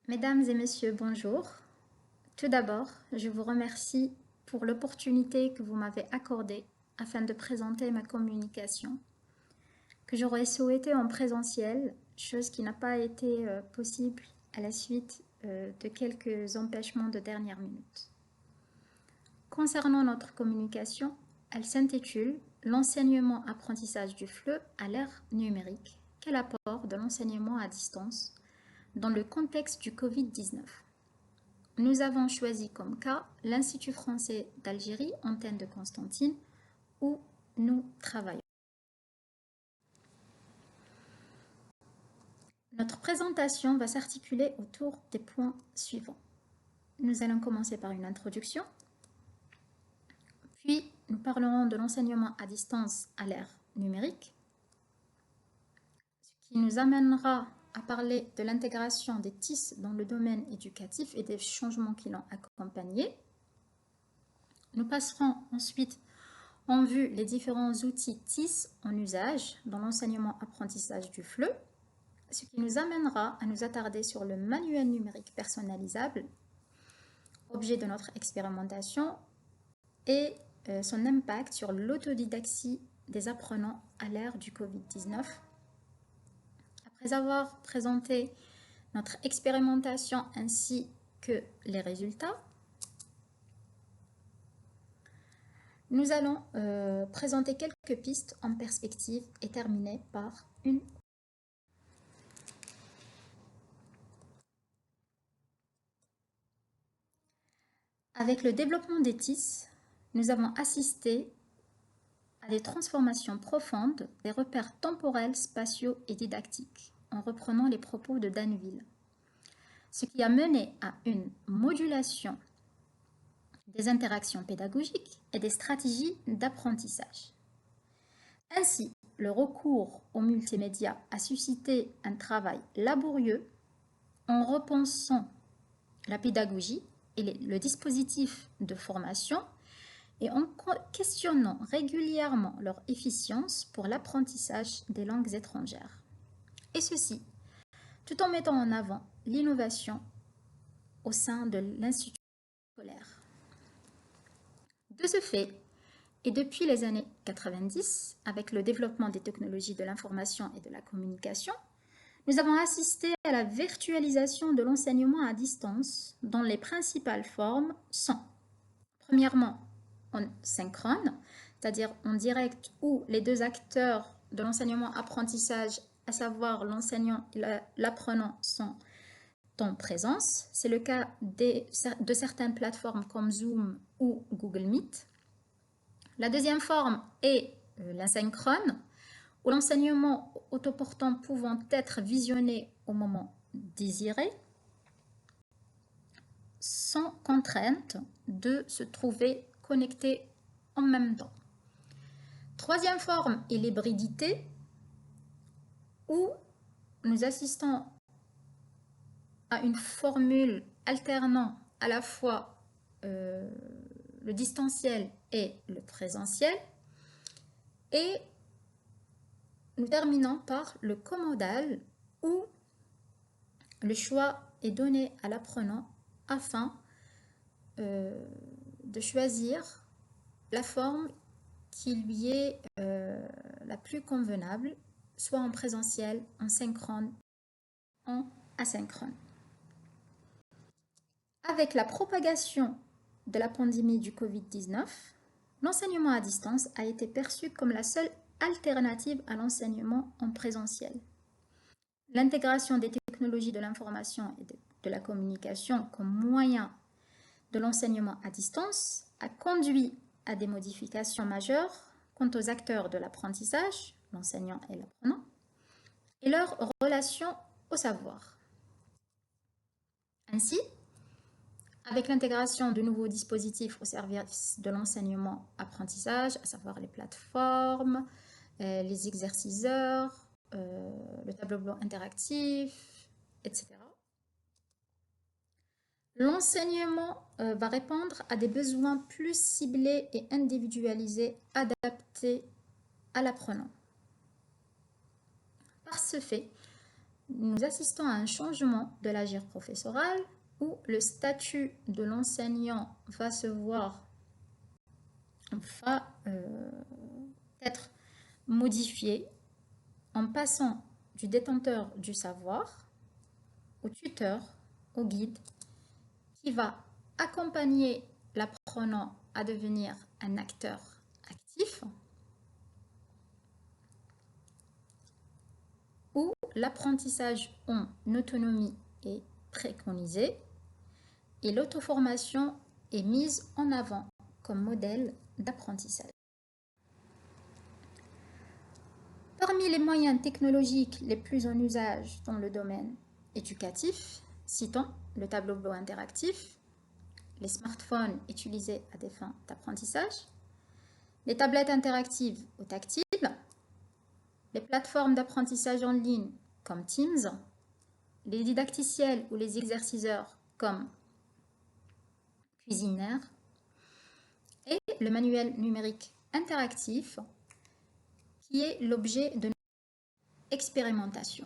Mesdames et messieurs, bonjour. Tout d'abord, je vous remercie pour l'opportunité que vous m'avez accordée afin de présenter ma communication, que j'aurais souhaité en présentiel, chose qui n'a pas été possible à la suite de quelques empêchements de dernière minute. Concernant notre communication, elle s'intitule « L'enseignement-apprentissage du FLE à l'ère numérique. Quel apport de l'enseignement à distance dans le contexte du Covid-19 ?» Nous avons choisi comme cas l'Institut français d'Algérie, antenne de Constantine, où nous travaillons. Notre présentation va s'articuler autour des points suivants. Nous allons commencer par une introduction, puis nous parlerons de l'enseignement à distance à l'ère numérique, ce qui nous amènera à parler de l'intégration des TIS dans le domaine éducatif et des changements qui l'ont accompagné. Nous passerons ensuite en vue les différents outils TIS en usage dans l'enseignement-apprentissage du FLE, ce qui nous amènera à nous attarder sur le manuel numérique personnalisable, objet de notre expérimentation, et son impact sur l'autodidactie des apprenants à l'ère du Covid-19. Après avoir présenté notre expérimentation ainsi que les résultats, nous allons présenter quelques pistes en perspective et terminer par une. Avec le développement des TIS, nous avons assisté à des transformations profondes des repères temporels, spatiaux et didactiques, en reprenant les propos de Danville, ce qui a mené à une modulation des interactions pédagogiques et des stratégies d'apprentissage. Ainsi, le recours aux multimédias a suscité un travail laborieux en repensant la pédagogie et le dispositif de formation et en questionnant régulièrement leur efficience pour l'apprentissage des langues étrangères. Et ceci, tout en mettant en avant l'innovation au sein de l'institut scolaire. De ce fait, et depuis les années 90, avec le développement des technologies de l'information et de la communication, nous avons assisté à la virtualisation de l'enseignement à distance dont les principales formes sont, premièrement, en synchrone, c'est-à-dire en direct où les deux acteurs de l'enseignement-apprentissage, à savoir l'enseignant et l'apprenant, sont en présence. C'est le cas de certaines plateformes comme Zoom ou Google Meet. La deuxième forme est l'asynchrone, où l'enseignement autoportant pouvant être visionné au moment désiré, sans contrainte de se trouver connecté en même temps. Troisième forme est l'hybridité, où nous assistons à une formule alternant à la fois le distanciel et le présentiel, et nous terminons par le comodal, où le choix est donné à l'apprenant afin de choisir la forme qui lui est la plus convenable, soit en présentiel, en synchrone, en asynchrone. Avec la propagation de la pandémie du Covid-19, l'enseignement à distance a été perçu comme la seule alternative à l'enseignement en présentiel. L'intégration des technologies de l'information et de la communication comme moyen de l'enseignement à distance a conduit à des modifications majeures quant aux acteurs de l'apprentissage, l'enseignant et l'apprenant, et leur relation au savoir. Ainsi, avec l'intégration de nouveaux dispositifs au service de l'enseignement-apprentissage, à savoir les plateformes, les exerciceurs, le tableau blanc interactif, etc. L'enseignement va répondre à des besoins plus ciblés et individualisés, adaptés à l'apprenant. Par ce fait, nous assistons à un changement de l'agir professoral où le statut de l'enseignant va être modifié en passant du détenteur du savoir au tuteur, au guide, qui va accompagner l'apprenant à devenir un acteur actif, où l'apprentissage en autonomie est préconisé et l'auto-formation est mise en avant comme modèle d'apprentissage. Parmi les moyens technologiques les plus en usage dans le domaine éducatif, citons le tableau blanc interactif, les smartphones utilisés à des fins d'apprentissage, les tablettes interactives ou tactiles, les plateformes d'apprentissage en ligne comme Teams, les didacticiels ou les exerciceurs comme Cuisinaire et le manuel numérique interactif qui est l'objet de notre expérimentation.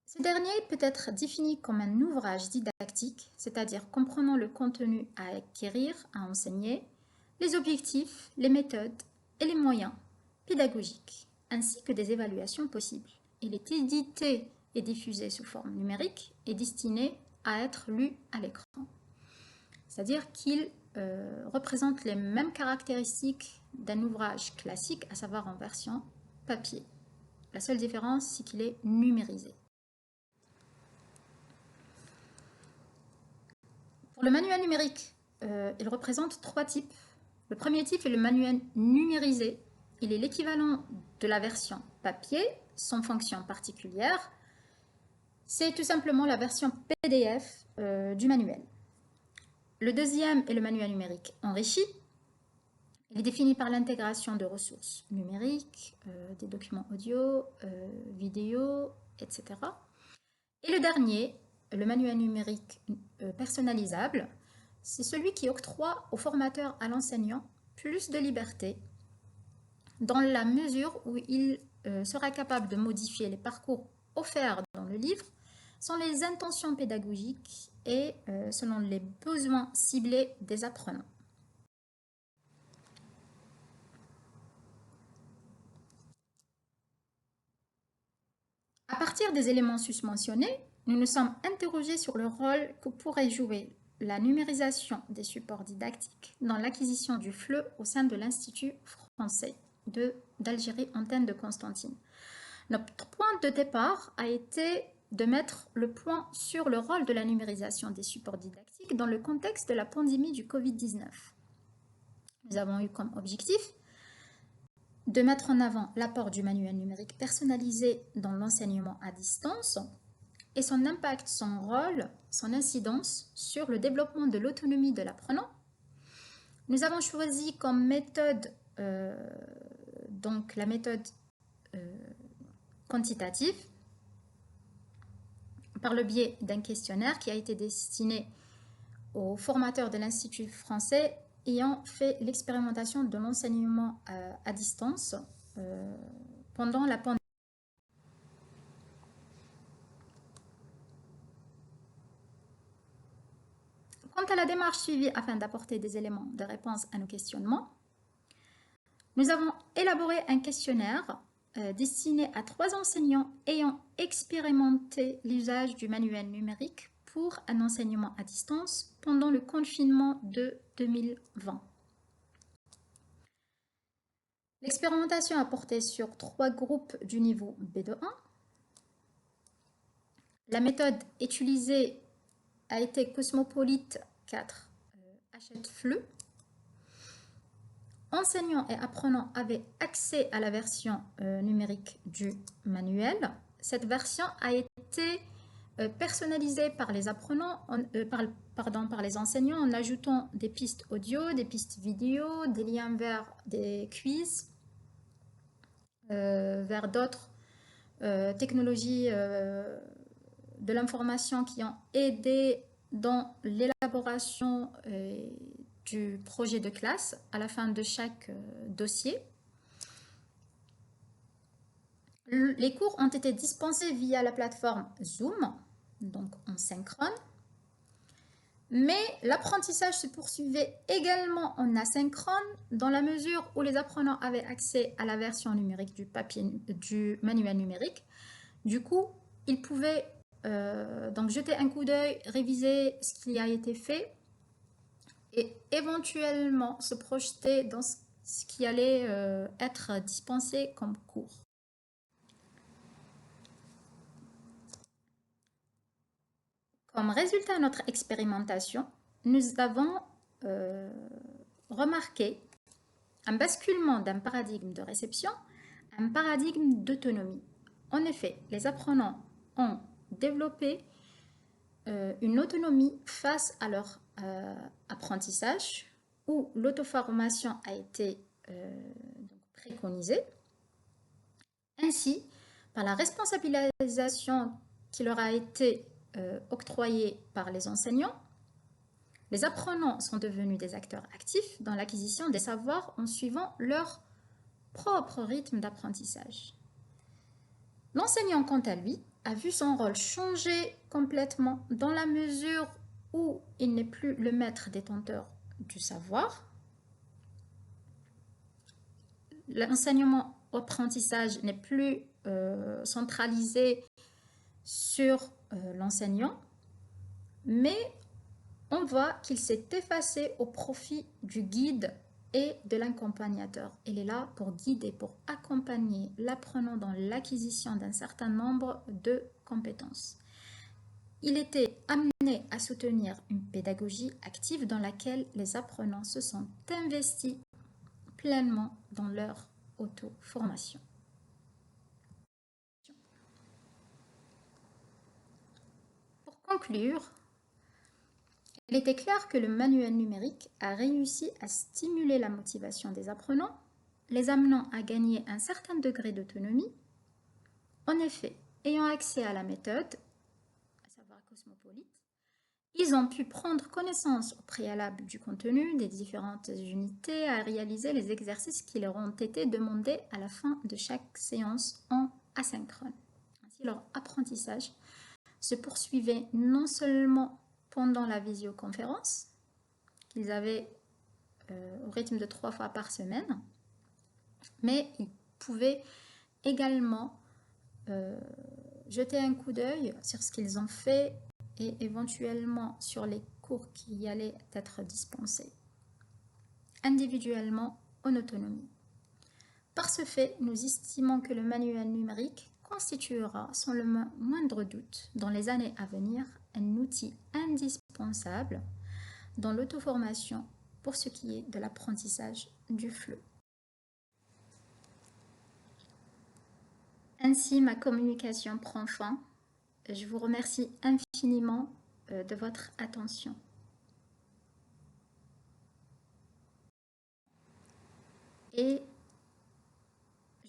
Ce dernier peut être défini comme un ouvrage didactique, c'est-à-dire comprenant le contenu à acquérir, à enseigner, les objectifs, les méthodes et les moyens pédagogiques, ainsi que des évaluations possibles. Il est édité et diffusé sous forme numérique et destiné à être lu à l'écran. C'est-à-dire qu'il représente les mêmes caractéristiques d'un ouvrage classique, à savoir en version papier. La seule différence, c'est qu'il est numérisé. Pour le manuel numérique, il représente 3 types. Le premier type est le manuel numérisé. Il est l'équivalent de la version papier, sans fonction particulière. C'est tout simplement la version PDF du manuel. Le deuxième est le manuel numérique enrichi. Il est défini par l'intégration de ressources numériques, des documents audio, vidéo, etc. Et le dernier, le manuel numérique personnalisable, c'est celui qui octroie au formateur, à l'enseignant, plus de liberté dans la mesure où il sera capable de modifier les parcours offerts dans le livre sans les intentions pédagogiques et selon les besoins ciblés des apprenants. À partir des éléments susmentionnés, nous nous sommes interrogés sur le rôle que pourrait jouer la numérisation des supports didactiques dans l'acquisition du FLE au sein de l'Institut français d'Algérie Antenne de Constantine. Notre point de départ a été de mettre le point sur le rôle de la numérisation des supports didactiques dans le contexte de la pandémie du Covid-19. Nous avons eu comme objectif de mettre en avant l'apport du manuel numérique personnalisé dans l'enseignement à distance et son impact, son rôle, son incidence sur le développement de l'autonomie de l'apprenant. Nous avons choisi comme méthode donc la méthode quantitative par le biais d'un questionnaire qui a été destiné aux formateurs de l'Institut français ayant fait l'expérimentation de l'enseignement à distance pendant la pandémie. Quant à la démarche suivie afin d'apporter des éléments de réponse à nos questionnements, nous avons élaboré un questionnaire destiné à 3 enseignants ayant expérimenté l'usage du manuel numérique pour un enseignement à distance pendant le confinement de 2020. L'expérimentation a porté sur 3 groupes du niveau B2-1. La méthode utilisée a été Cosmopolite 4 HFLE. Enseignants et apprenants avaient accès à la version numérique du manuel. Cette version a été personnalisée par les apprenants, par les enseignants en ajoutant des pistes audio, des pistes vidéo, des liens vers des quiz, vers d'autres technologies de l'information qui ont aidé dans l'élaboration du projet de classe à la fin de chaque dossier. Les cours ont été dispensés via la plateforme Zoom, donc en synchrone. Mais l'apprentissage se poursuivait également en asynchrone dans la mesure où les apprenants avaient accès à la version numérique du manuel numérique. Du coup, ils pouvaient donc jeter un coup d'œil, réviser ce qui a été fait et éventuellement se projeter dans ce qui allait être dispensé comme cours. Comme résultat de notre expérimentation, nous avons remarqué un basculement d'un paradigme de réception à un paradigme d'autonomie. En effet, les apprenants ont développé une autonomie face à leur apprentissage où l'auto-formation a été préconisée. Ainsi, par la responsabilisation qui leur a été octroyée par les enseignants, les apprenants sont devenus des acteurs actifs dans l'acquisition des savoirs en suivant leur propre rythme d'apprentissage. L'enseignant, quant à lui, a vu son rôle changer complètement dans la mesure où il n'est plus le maître détenteur du savoir. L'enseignement-apprentissage n'est plus centralisé sur l'enseignant, mais on voit qu'il s'est effacé au profit du guide et de l'accompagnateur. Il est là pour guider, pour accompagner l'apprenant dans l'acquisition d'un certain nombre de compétences. Il était amené à soutenir une pédagogie active dans laquelle les apprenants se sont investis pleinement dans leur auto-formation. Pour conclure, il était clair que le manuel numérique a réussi à stimuler la motivation des apprenants, les amenant à gagner un certain degré d'autonomie. En effet, ayant accès à la méthode, à savoir cosmopolite, ils ont pu prendre connaissance au préalable du contenu des différentes unités à réaliser les exercices qui leur ont été demandés à la fin de chaque séance en asynchrone. Ainsi, leur apprentissage se poursuivait non seulement pendant la visioconférence, qu'ils avaient au rythme de 3 fois par semaine, mais ils pouvaient également jeter un coup d'œil sur ce qu'ils ont fait et éventuellement sur les cours qui allaient être dispensés, individuellement en autonomie. Par ce fait, nous estimons que le manuel numérique constituera sans le moindre doute dans les années à venir un outil indispensable dans l'auto-formation pour ce qui est de l'apprentissage du FLE. Ainsi, ma communication prend fin. Je vous remercie infiniment de votre attention. Et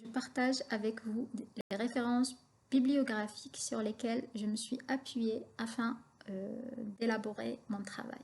je partage avec vous les références bibliographiques sur lesquelles je me suis appuyée afin d'élaborer mon travail.